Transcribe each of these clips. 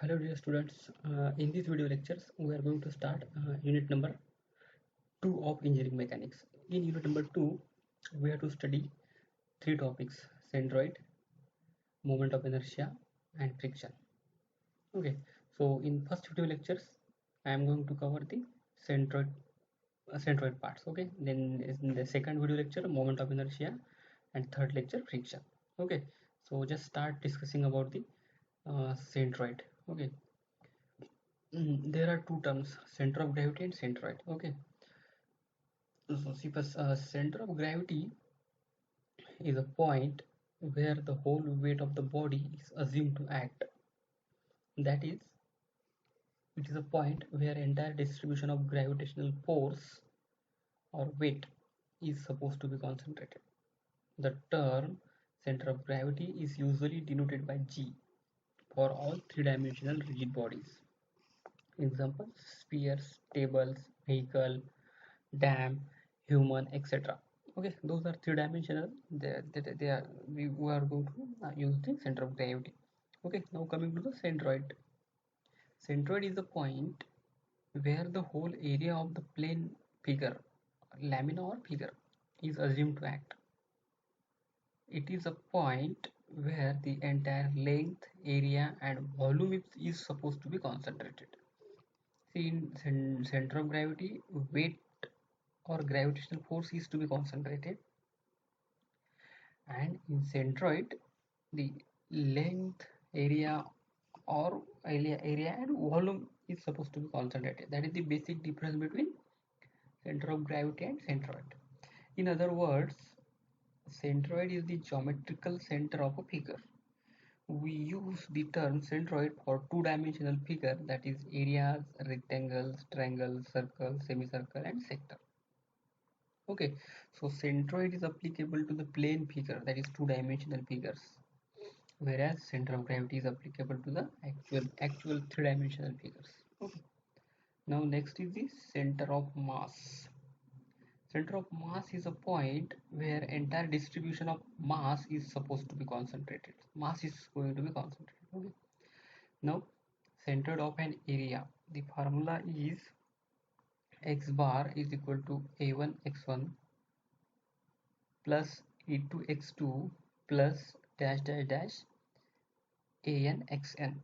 Hello dear students, in this video lectures we are going to start unit number 2 of engineering mechanics. In unit number 2 we have to study three topics: centroid, moment of inertia and friction. Okay, so in first video lectures I am going to cover the centroid centroid parts. Okay, then in the second video lecture moment of inertia and third lecture friction. Okay, so just start discussing about the centroid. Okay. There are two terms, center of gravity and centroid. Okay, so see first, center of gravity is a point where the whole weight of the body is assumed to act. That is, it is a point where entire distribution of gravitational force or weight is supposed to be concentrated. The term center of gravity is usually denoted by G for all three-dimensional rigid bodies. Example: spheres, tables, vehicle, dam, human, etc. Okay, those are three-dimensional. They are we are going to use the center of gravity. Okay, now coming to the centroid. Centroid is the point where the whole area of the plane figure, lamina or figure, is assumed to act. It is a point where the entire length, area, and volume is supposed to be concentrated. See, in center of gravity, weight or gravitational force is to be concentrated, and in centroid the length, area or area and volume is supposed to be concentrated. That is the basic difference between center of gravity and centroid. In other words, centroid is the geometrical center of a figure. We use the term centroid for two-dimensional figure, that is areas, rectangles, triangles, circles, semicircle and sector. Okay, so centroid is applicable to the plane figure, that is two-dimensional figures, whereas center of gravity is applicable to the actual three-dimensional figures. Okay. Now next is the center of mass. Center of mass is a point where entire distribution of mass is supposed to be concentrated. Mass is going to be concentrated. Okay. Now centered of an area. The formula is x bar is equal to a1 x1 plus e2 x2 plus dash dash dash an xn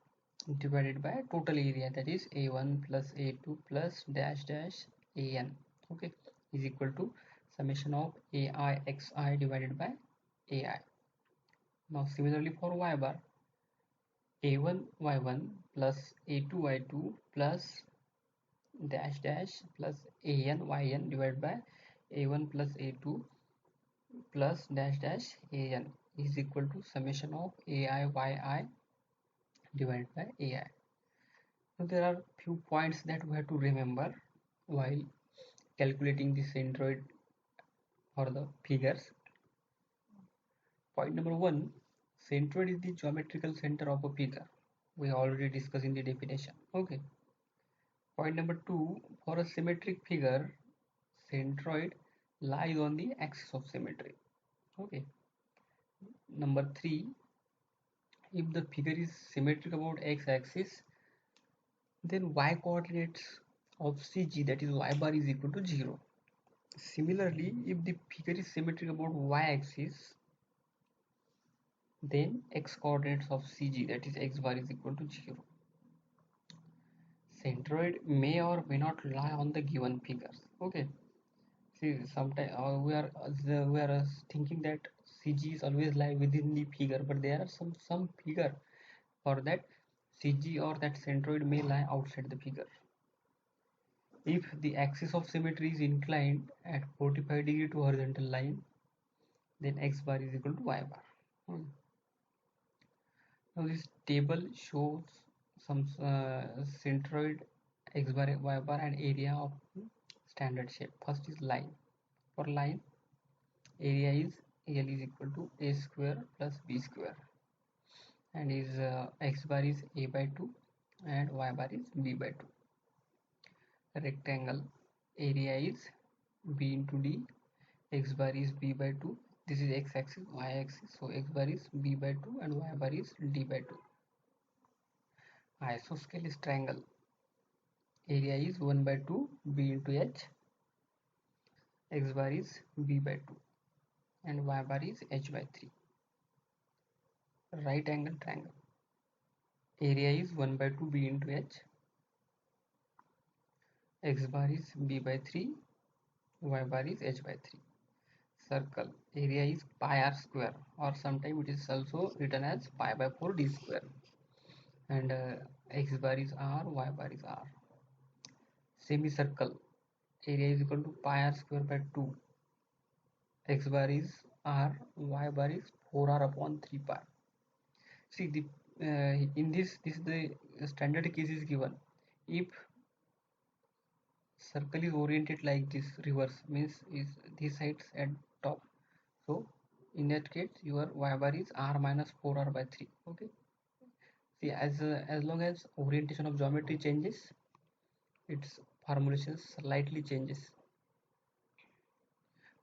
divided by total area, that is a1 plus a2 plus dash dash an, okay, is equal to summation of ai xi divided by ai. Now similarly for y bar, a1 y1 plus a2 y2 plus dash dash plus an yn divided by a1 plus a2 plus dash dash an is equal to summation of ai yi divided by ai. So there are few points that we have to remember while calculating the centroid for the figures. Point number one, centroid is the geometrical center of a figure. We already discussed in the definition. Okay. Point number two, for a symmetric figure, centroid lies on the axis of symmetry. Okay. Number three, if the figure is symmetric about x-axis, then y coordinates of CG, that is y bar, is equal to 0. Similarly, if the figure is symmetric about y-axis, then x coordinates of CG, that is x bar, is equal to 0. Centroid may or may not lie on the given figures. Okay. See, sometimes we are thinking that CG is always lie within the figure, but there are some figure for that CG or that centroid may lie outside the figure. If the axis of symmetry is inclined at 45 degree to horizontal line, then x bar is equal to y bar. Now this table shows some centroid, x bar, y bar and area of standard shape. First is line. For line, area is L is equal to a square plus b square, and is x bar is a by 2 and y bar is b by 2. Rectangle, area is b into d, x bar is b by 2. This is x axis, y axis, so x bar is b by 2 and y bar is d by 2. Isosceles triangle. Area is 1 by 2 b into h. X bar is b by 2 and y bar is h by 3. Right angle triangle. Area is 1 by 2 b into h. X bar is b by 3, y bar is h by 3. Circle. Area is pi r square, or sometimes it is also written as pi by 4 d square. And x bar is r, y bar is r. Semicircle. Area is equal to pi r square by 2. X bar is r, y bar is 4r upon 3 pi. See, in this the standard case is given. If circle is oriented like this, reverse means is these sides at top. So in that case, your y bar is r minus 4r by 3. Okay. See, as long as orientation of geometry changes, its formulation slightly changes.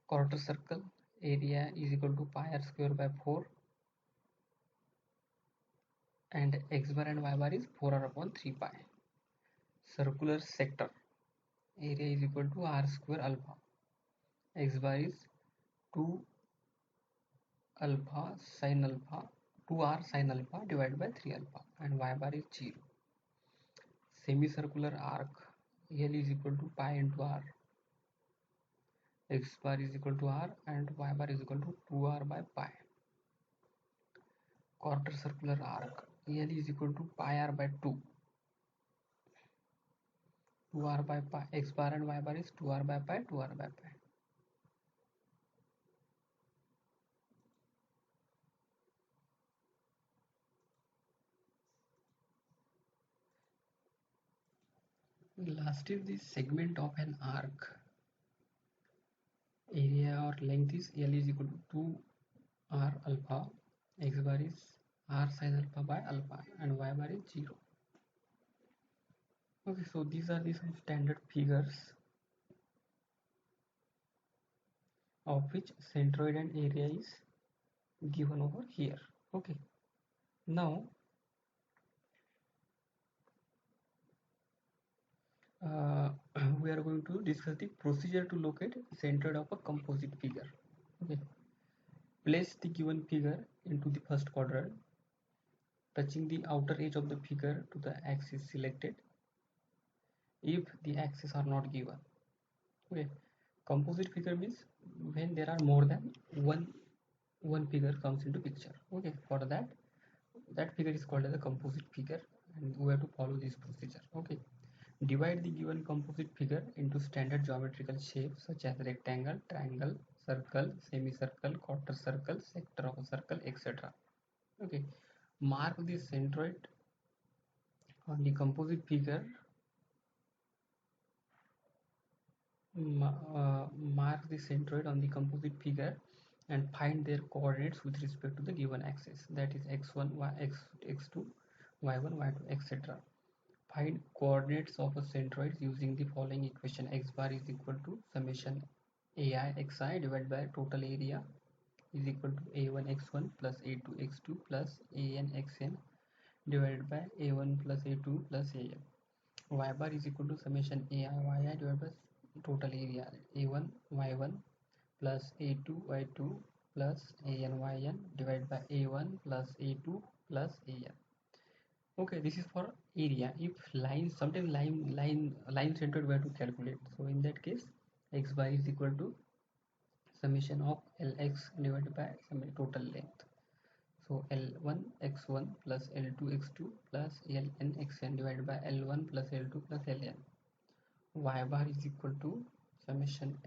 Quarter circle. Area is equal to pi r square by 4, and x bar and y bar is 4r upon 3 pi. Circular sector. Area is equal to r square alpha. X bar is 2 alpha sin alpha, 2r sin alpha divided by 3 alpha, and y bar is 0. Semicircular arc. L is equal to pi into r. X bar is equal to r and y bar is equal to 2r by pi. Quarter circular arc. L is equal to pi r by 2. 2r by pi. X bar and y bar is 2r by pi, 2r by pi. Last is the segment of an arc. Area or length is L is equal to 2r alpha. X bar is r sin alpha by alpha, and y bar is 0. Okay, so these are the some standard figures of which centroid and area is given over here. Okay, now we are going to discuss the procedure to locate centroid of a composite figure. Okay, place the given figure into the first quadrant, touching the outer edge of the figure to the axis selected if the axes are not given. Okay, composite figure means when there are more than one figure comes into picture. Okay, for that figure is called as a composite figure, and we have to follow this procedure. Okay, divide the given composite figure into standard geometrical shapes such as rectangle, triangle, circle, semicircle, quarter circle, sector of a circle, etc. Okay, mark the centroid on the composite figure. Mark the centroid on the composite figure and find their coordinates with respect to the given axis, that is x1, x2, y1, y2, etc. Find coordinates of a centroid using the following equation. X bar is equal to summation ai xi divided by total area is equal to a1 x1 plus a2 x2 plus an xn divided by a1 plus a2 plus an. Y bar is equal to summation ai yi divided by total area a1 y1 plus a2 y2 plus an yn divided by a1 plus a2 plus an. Okay, this is for area. If line, sometimes line centered we have to calculate. So in that case, x bar is equal to summation of lx divided by total length. So L1 x1 plus L2 x2 plus Ln xn divided by L1 plus L2 plus Ln. Y bar is equal to summation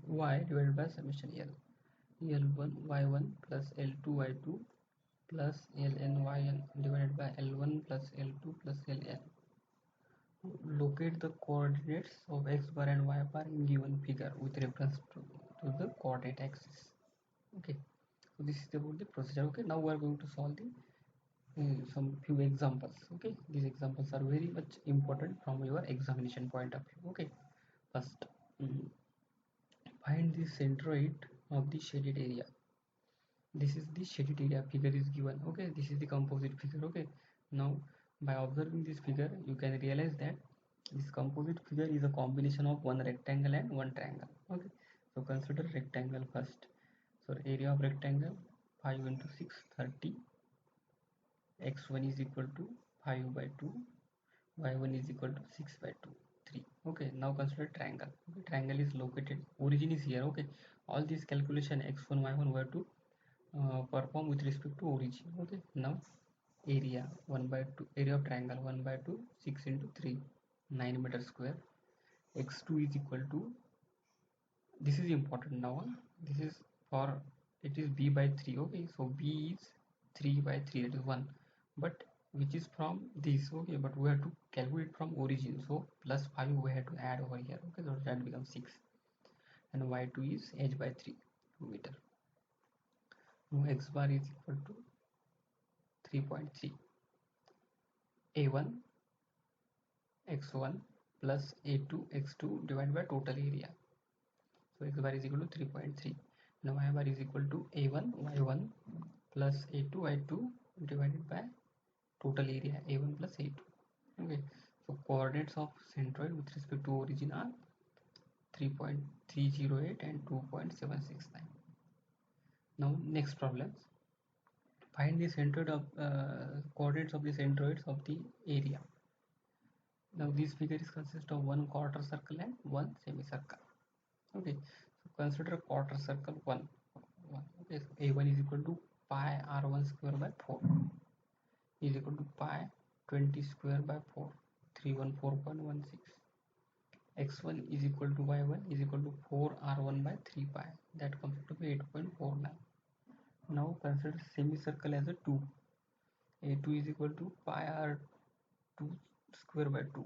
Ly divided by summation L. L1 y1 plus L2 y2 plus Ln yn divided by L1 plus L2 plus Ln. Locate the coordinates of x bar and y bar in given figure with reference to the coordinate axis. Okay, so this is about the procedure. Okay, now we are going to solve the some few examples. Okay, these examples are very much important from your examination point of view. Okay, first, find the centroid of the shaded area. This is the shaded area figure is given. Okay, this is the composite figure. Okay, now By observing this figure, you can realize that this composite figure is a combination of one rectangle and one triangle. Okay, so consider rectangle first. So area of rectangle 5 into 6, 30. X1 is equal to 5 by 2, y1 is equal to 6 by 2, 3. Okay, now consider triangle. Okay, triangle is located, origin is here. Okay, all these calculation x1, y1 were to perform with respect to origin. Okay, now area 1 by 2, area of triangle 1 by 2, 6 into 3, 9 meter square. X2 is equal to, this is important now, this is for, it is b by 3. Okay, so b is 3 by 3, that is 1, but which is from this. Okay, but we have to calculate from origin, so plus 5 we have to add over here. Okay, so that becomes 6, and y2 is h by 3 meter. Now x bar is equal to 3.3, a1 x1 plus a2 x2 divided by total area. So x bar is equal to 3.3. Now y bar is equal to a1 y1 plus a2 y2 divided by total area a1 plus a2. Okay, so coordinates of centroid with respect to origin are 3.308 and 2.769. Now next problems. Find the centroid of coordinates of the centroids of the area. Now this figure is consist of one quarter circle and one semicircle. Okay, so consider quarter circle 1. Okay, so a1 is equal to pi r1 square by 4 is equal to pi 20 square by 4, 314.16. X1 is equal to y1 is equal to 4 r1 by 3 pi, that comes to be 8.49. Now consider semicircle as a 2. A2 is equal to pi r2 square by 2,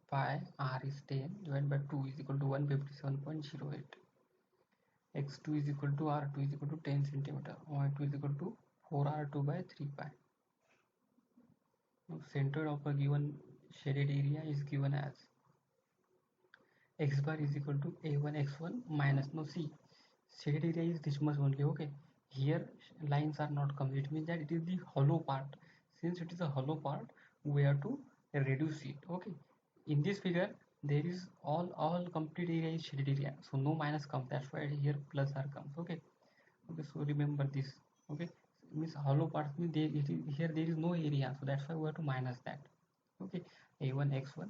pi r is 10 divided by 2 is equal to 157.08. X2 is equal to r2 is equal to 10 centimeter, y2 is equal to 4 r2 by 3 pi. Now center of a given shaded area is given as x bar is equal to a1 x1 minus, no see, shaded area is this much only. Okay, here lines are not complete, means that it is the hollow part. Since it is a hollow part, we have to reduce it. Okay, in this figure there is all complete area is shaded area, so no minus comes, that's why here plus r comes. Okay, so remember this. Okay, means hollow parts means here there is no area, so that's why we have to minus that. Okay, a1 x1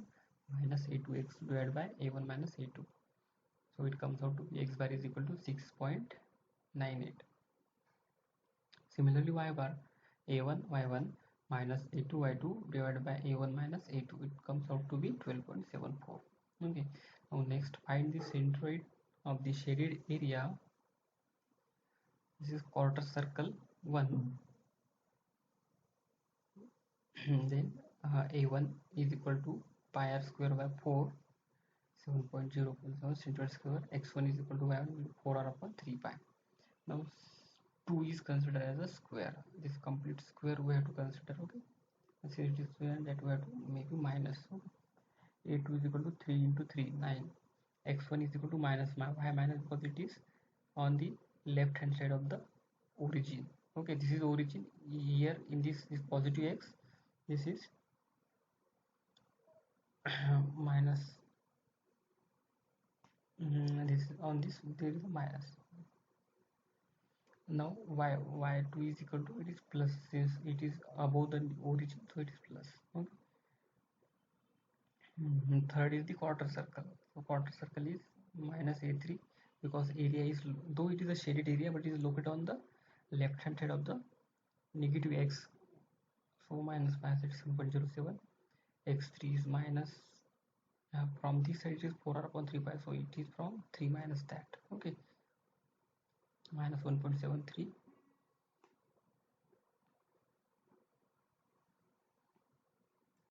minus a2 x divided by a1 minus a2, so it comes out to be x bar is equal to 6.98. Similarly y bar a1 y1 minus a2 y2 divided by a1 minus a2, it comes out to be 12.74. Okay, now next find the centroid of the shaded area. This is quarter circle 1. Then a1 is equal to pi r square by 4, 7.047 centroid square. X1 is equal to 4 r upon 3 pi. Now 2 is considered as a square. This complete square we have to consider. Okay, since it is square, that we have to make minus. Okay, a2 is equal to 3 into 3, 9. X1 is equal to minus y minus, because it is on the left hand side of the origin. Okay, this is origin. Here in this is positive x, this is minus, this on this there is a minus. Now y2 is equal to, it is plus, since it is above the origin, so it is plus. Okay. Third is the quarter circle. So quarter circle is minus a3, because area is, though it is a shaded area, but it is located on the left hand side of the negative x, so minus it is 7.07. X3 is minus, from this side it is 4 r upon 3 pi, so it is from 3 minus that. Okay, minus 1.73.